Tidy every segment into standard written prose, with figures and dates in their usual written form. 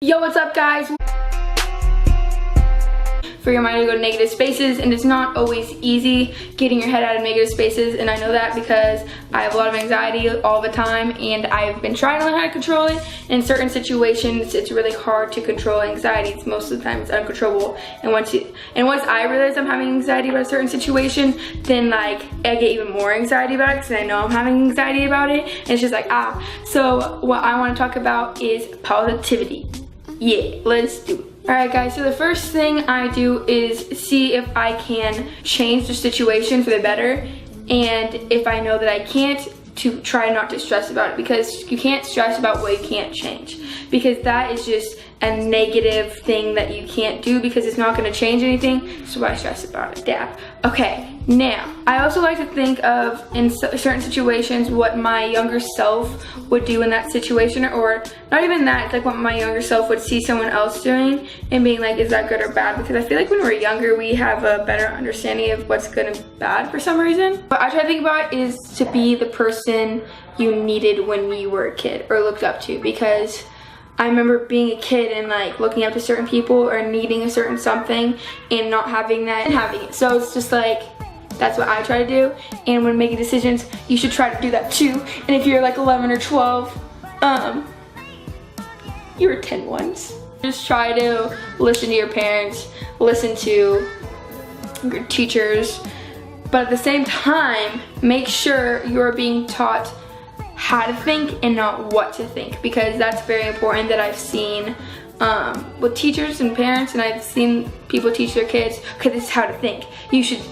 Yo, what's up guys? For your mind to go to negative spaces, and it's not always easy getting your head out of negative spaces, and I know that because I have a lot of anxiety all the time, and I've been trying to learn how to control it. In certain situations, it's really hard to control anxiety. It's most of the time it's uncontrollable, and once I realize I'm having anxiety about a certain situation, then like I get even more anxiety about it because I know I'm having anxiety about it, and it's just like So what I want to talk about is positivity. Yeah, let's do it. Alright guys, so the first thing I do is see if I can change the situation for the better, and if I know that I can't, to try not to stress about it, because you can't stress about what you can't change, because that is just a negative thing that you can't do because it's not going to change anything, so why stress about it? Yeah. Okay, now I also like to think of, in certain situations, what my younger self would do in that situation, or not even that, it's like what my younger self would see someone else doing and being like, is that good or bad? Because I feel like when we're younger we have a better understanding of what's good and bad for some reason. What I try to think about is to be the person you needed when you were a kid or looked up to, because I remember being a kid and like looking up to certain people or needing a certain something and not having that and having it. So it's just like, that's what I try to do. And when making decisions, you should try to do that too. And if you're like 11 or 12, you're 10 once. Just try to listen to your parents, listen to your teachers, but at the same time, make sure you're being taught how to think and not what to think, because that's very important that I've seen with teachers and parents, and I've seen people teach their kids, okay, this is how to think. You should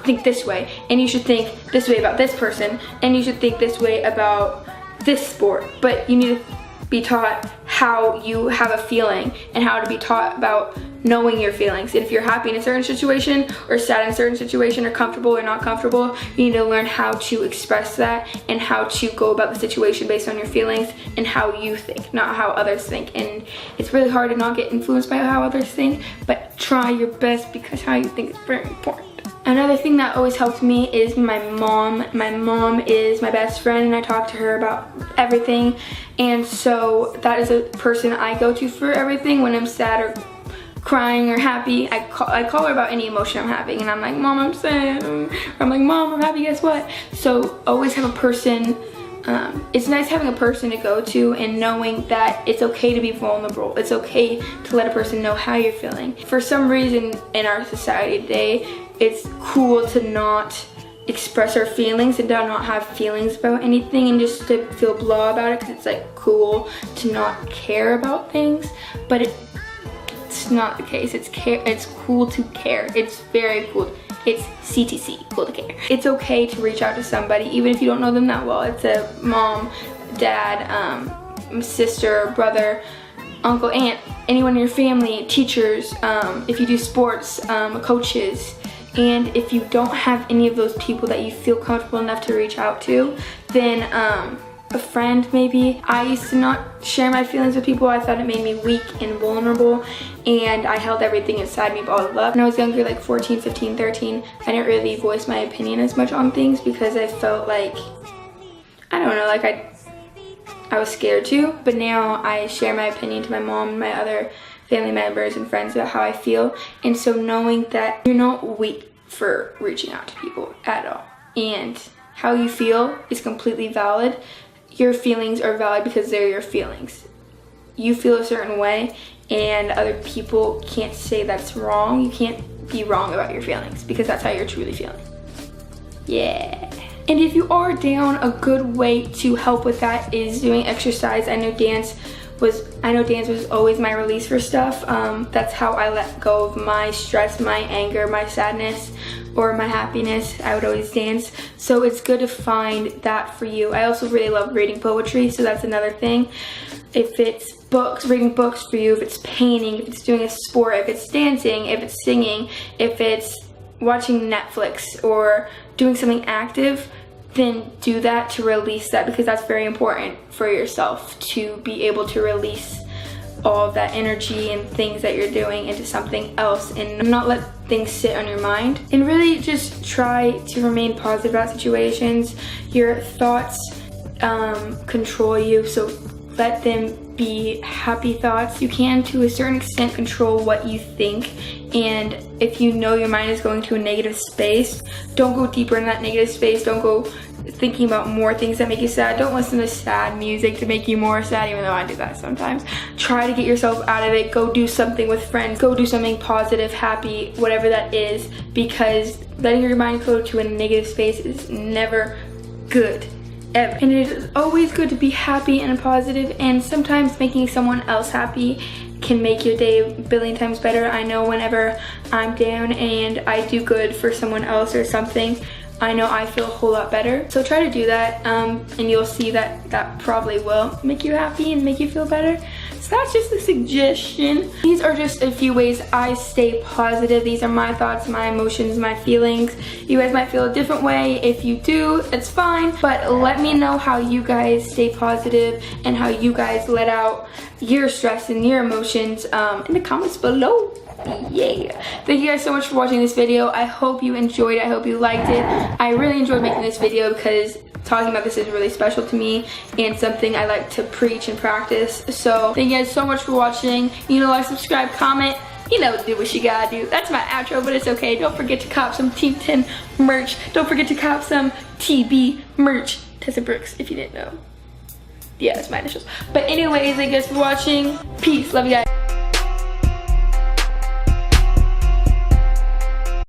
think this way, and you should think this way about this person, and you should think this way about this sport, but you need to be taught how you have a feeling and how to be taught about knowing your feelings. And if you're happy in a certain situation or sad in a certain situation or comfortable or not comfortable, you need to learn how to express that and how to go about the situation based on your feelings and how you think, not how others think. And it's really hard to not get influenced by how others think, but try your best because how you think is very important. Another thing that always helped me is my mom. My mom is my best friend, and I talk to her about everything, and so that is a person I go to for everything. When I'm sad or crying or happy, I call her about any emotion I'm having, and I'm like, Mom, I'm sad, or I'm like, Mom, I'm happy, guess what? So always have a person. It's nice having a person to go to and knowing that it's okay to be vulnerable. It's okay to let a person know how you're feeling. For some reason in our society today, it's cool to not express our feelings and to not have feelings about anything and just to feel blah about it, because it's like cool to not care about things, but it's not the case. It's cool to care. It's very cool. It's CTC, cool to care. It's okay to reach out to somebody even if you don't know them that well. It's a mom, dad, sister, brother, uncle, aunt, anyone in your family, teachers, if you do sports, coaches. And if you don't have any of those people that you feel comfortable enough to reach out to, then a friend maybe. I used to not share my feelings with people. I thought it made me weak and vulnerable, and I held everything inside me bottled up. When I was younger, like 14, 15, 13, I didn't really voice my opinion as much on things because I felt like, I don't know, like I was scared to. But now I share my opinion to my mom and my other family members and friends about how I feel, and so knowing that you're not weak for reaching out to people at all, and how you feel is completely valid. Your feelings are valid because they're your feelings. You feel a certain way, and other people can't say that's wrong. You can't be wrong about your feelings because that's how you're truly feeling. Yeah. And if you are down, a good way to help with that is doing exercise. I know dance was always my release for stuff. That's how I let go of my stress, my anger, my sadness, or my happiness. I would always dance. So it's good to find that for you. I also really love reading poetry, so that's another thing. If it's books, reading books for you, if it's painting, if it's doing a sport, if it's dancing, if it's singing, if it's watching Netflix or doing something active, then do that to release that, because that's very important for yourself to be able to release all of that energy and things that you're doing into something else and not let things sit on your mind. And really just try to remain positive about situations. Your thoughts control you, so let them be happy thoughts. You can, to a certain extent, control what you think, and if you know your mind is going to a negative space, don't go deeper in that negative space. Don't go thinking about more things that make you sad. Don't listen to sad music to make you more sad, even though I do that sometimes. Try to get yourself out of it. Go do something with friends. Go do something positive, happy, whatever that is, because letting your mind go to a negative space is never good. Ever. And it is always good to be happy and positive, and sometimes making someone else happy can make your day a billion times better. I know whenever I'm down and I do good for someone else or something, I know I feel a whole lot better. So try to do that, and you'll see that that probably will make you happy and make you feel better. So that's just a suggestion. These are just a few ways I stay positive. These are my thoughts, my emotions, my feelings. You guys might feel a different way. If you do, it's fine. But let me know how you guys stay positive and how you guys let out your stress and your emotions in the comments below. Yeah, thank you guys so much for watching this video. I hope you enjoyed it. I hope you liked it. I really enjoyed making this video because talking about this is really special to me and something I like to preach and practice. So thank you guys so much for watching. You know, like, subscribe, comment, you know, do what you gotta do. That's my outro, but it's okay. Don't forget to cop some Team 10 merch. Don't forget to cop some TB merch. Tessa Brooks, if you didn't know. Yeah, that's my initials. But anyways, thank you guys for watching. Peace. Love you guys.